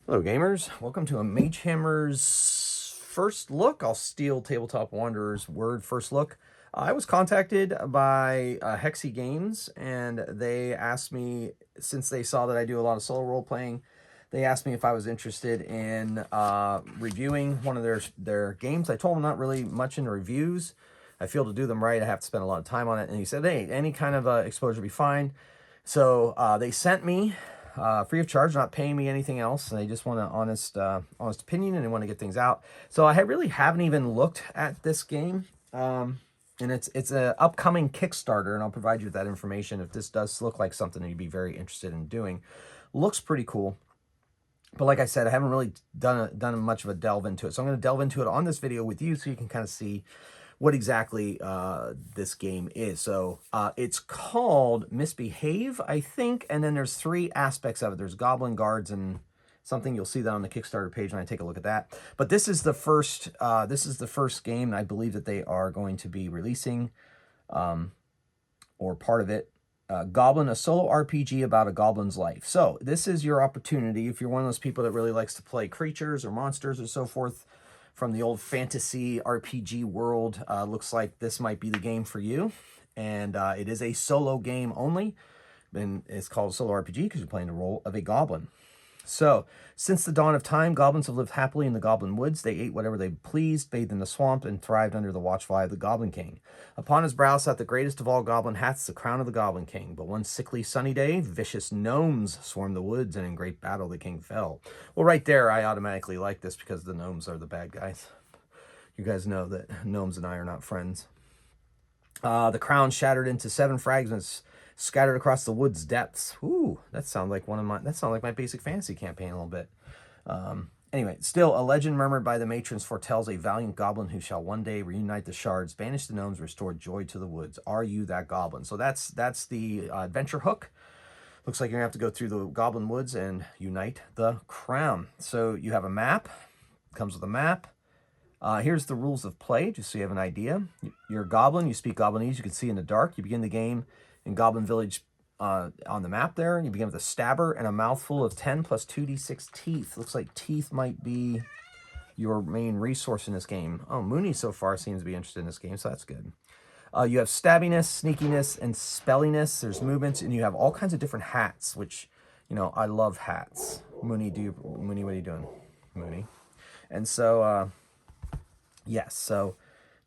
Hello gamers, welcome to a Mage Hammer's first look. I'll steal Tabletop Wanderer's word, first look. I was contacted by Hexy Games, and they asked me, since they saw that I do a lot of solo role playing, they asked me if I was interested in reviewing one of their games. I told them I'm not really much into reviews. I feel to do them right, I have to spend a lot of time on it. And he said, hey, any kind of exposure would be fine. So they sent me free of charge, not paying me anything else. And they just want an honest opinion, and they want to get things out. So I really haven't even looked at this game. And it's an upcoming Kickstarter, and I'll provide you with that information if this does look like something that you'd be very interested in doing. Looks pretty cool. But like I said, I haven't really done much of a delve into it. So I'm going to delve into it on this video with you so you can kind of see what exactly this game is. So it's called Misbehave, I think, and then there's three aspects of it. There's Goblin, Guards, and something. You'll see that on the Kickstarter page when I take a look at that. But this is the first game I believe that they are going to be releasing, or part of it. Goblin, a solo RPG about a goblin's life. So this is your opportunity if you're one of those people that really likes to play creatures or monsters or so forth from the old fantasy RPG world. Looks like this might be the game for you. And it is a solo game only. And it's called a solo RPG because you're playing the role of a goblin. So, since the dawn of time, goblins have lived happily in the Goblin Woods. They ate whatever they pleased, bathed in the swamp, and thrived under the watchful eye of the Goblin King. Upon his brow sat the greatest of all goblin hats, the crown of the Goblin King. But one sickly sunny day, vicious gnomes swarmed the woods, and in great battle the king fell. Well, right there, I automatically like this because the gnomes are the bad guys. You guys know that gnomes and I are not friends. The crown shattered into 7 fragments, scattered across the wood's depths. Ooh, that sounds like my basic fantasy campaign a little bit. Anyway, still, a legend murmured by the matrons foretells a valiant goblin who shall one day reunite the shards, banish the gnomes, restore joy to the woods. Are you that goblin? So that's the adventure hook. Looks like you're gonna have to go through the Goblin Woods and unite the crown. So you have a map. Comes with a map. Here's the rules of play, just so you have an idea. You're a goblin. You speak Goblinese. You can see in the dark. You begin the game in Goblin Village on the map there. You begin with a stabber and a mouthful of 10 plus 2d6 teeth. Looks like teeth might be your main resource in this game. Oh, Mooney so far seems to be interested in this game, so that's good. You have stabbiness, sneakiness, and spelliness. There's movements, and you have all kinds of different hats, which, you know, I love hats. Mooney, what are you doing? Mooney. And so, yes, so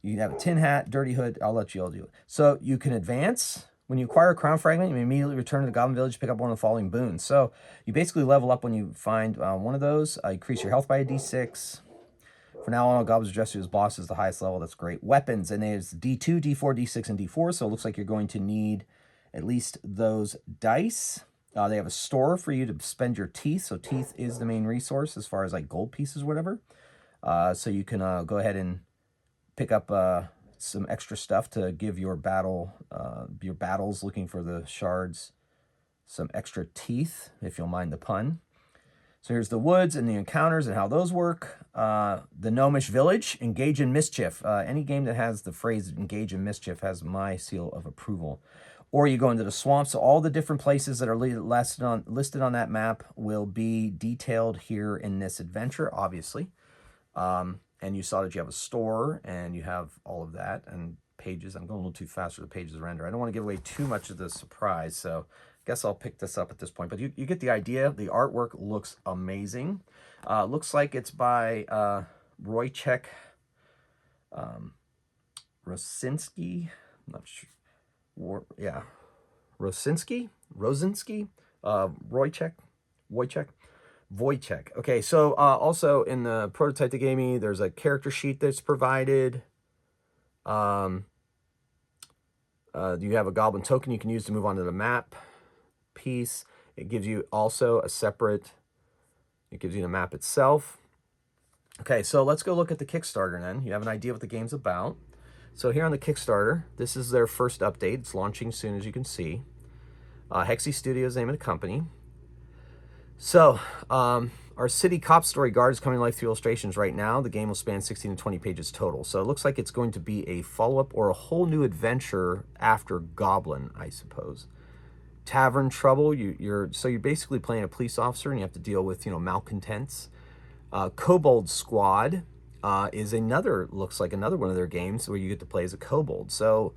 you have a tin hat, dirty hood. I'll let you all do it. So you can advance. When you acquire a crown fragment, you may immediately return to the Goblin Village to pick up one of the following boons. So you basically level up when you find one of those. Increase your health by a d6. For now on, all goblins address you as boss is the highest level. That's great. Weapons, and there's d2, d4, d6, and d4. So it looks like you're going to need at least those dice. They have a store for you to spend your teeth. So teeth is the main resource as far as like gold pieces or whatever. So you can go ahead and pick up some extra stuff to give your battles looking for the shards some extra teeth, if you'll mind the pun. So here's the woods and the encounters and how those work. The Gnomish Village, engage in mischief. Any game that has the phrase engage in mischief has my seal of approval. Or you go into the swamp. So all the different places that are listed on that map will be detailed here in this adventure, obviously. And you saw that you have a store and you have all of that and pages. I'm going a little too fast for the pages to render. I don't want to give away too much of the surprise, so I guess I'll pick this up at this point. But you get the idea. The artwork looks amazing. Looks like it's by Wojciech Rosinski. I'm not sure. Yeah, Rosinski. Wojciech. Okay, so also in the prototype they gave me, there's a character sheet that's provided. You have a goblin token you can use to move onto the map piece. It gives you also it gives you the map itself. Okay, so let's go look at the Kickstarter then. You have an idea what the game's about. So here on the Kickstarter, this is their first update. It's launching soon, as you can see. Hexy Studios, name of the company. So, our city cop story guard is coming to life through illustrations right now. The game will span 16 to 20 pages total. So it looks like it's going to be a follow-up or a whole new adventure after Goblin, I suppose. tavern trouble. You're basically playing a police officer, and you have to deal with, you know, malcontents. Kobold Squad is looks like another one of their games where you get to play as a kobold. So,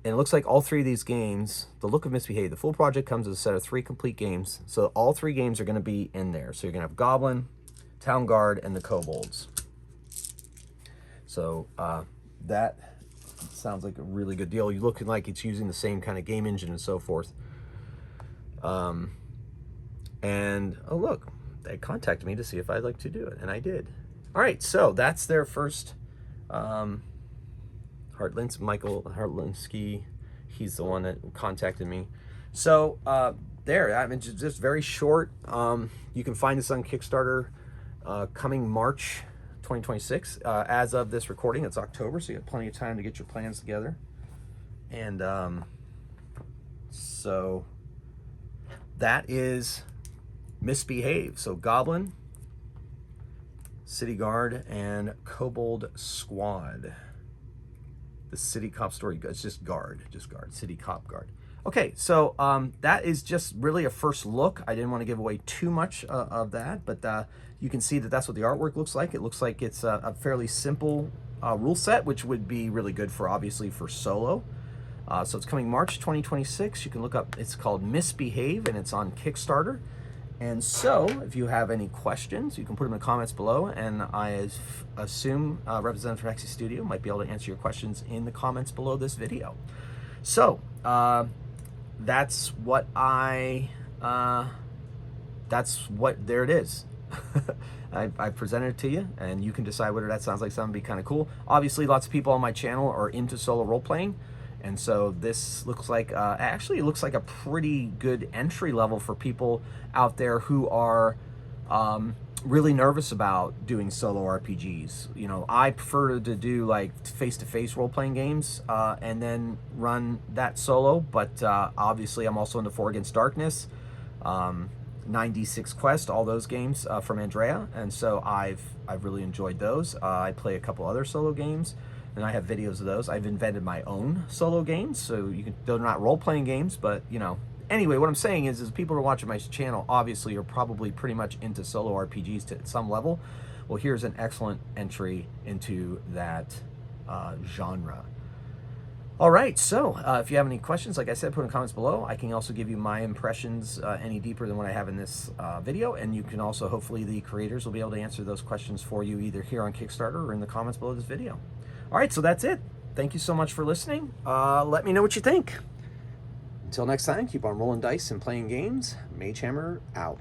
and it looks like all 3 of these games, The Look of Misbehave, the full project comes as a set of 3 complete games. So all 3 games are going to be in there. So you're going to have Goblin, Town Guard, and the Kobolds. So that sounds like a really good deal. You're looking like it's using the same kind of game engine and so forth. And oh look, they contacted me to see if I'd like to do it, and I did. All right, so that's their first. Michael Hartlinsky, he's the one that contacted me. So there, I mean, just very short. You can find this on Kickstarter coming March 2026. As of this recording, it's October, so you have plenty of time to get your plans together. And so that is Misbehave. So Goblin, City Guard, and Kobold Squad. The City Cop story, it's just guard, City Cop Guard. Okay, so that is just really a first look. I didn't want to give away too much of that, but you can see that that's what the artwork looks like. It looks like it's a fairly simple rule set, which would be really good for, obviously, for solo. So it's coming March 2026. You can look up, it's called Misbehave, and it's on Kickstarter. And so, if you have any questions, you can put them in the comments below, and I assume Representative from Hexy Studio might be able to answer your questions in the comments below this video. So, that's what there it is. I presented it to you, and you can decide whether that sounds like something be kind of cool. Obviously, lots of people on my channel are into solo role-playing, and so this looks like, actually it looks like a pretty good entry level for people out there who are really nervous about doing solo RPGs. You know, I prefer to do like face-to-face role-playing games and then run that solo, but obviously I'm also into 4 Against Darkness, 9D6 Quest, all those games from Andrea, and so I've really enjoyed those. I play a couple other solo games, and I have videos of those. I've invented my own solo games, so they're not role-playing games, but, you know. Anyway, what I'm saying is people who are watching my channel obviously are probably pretty much into solo RPGs to some level. Well, here's an excellent entry into that genre. All right, so if you have any questions, like I said, put in the comments below. I can also give you my impressions any deeper than what I have in this video, and you can also, hopefully the creators will be able to answer those questions for you either here on Kickstarter or in the comments below this video. All right, so that's it. Thank you so much for listening. Let me know what you think. Until next time, keep on rolling dice and playing games. Mage Hammer out.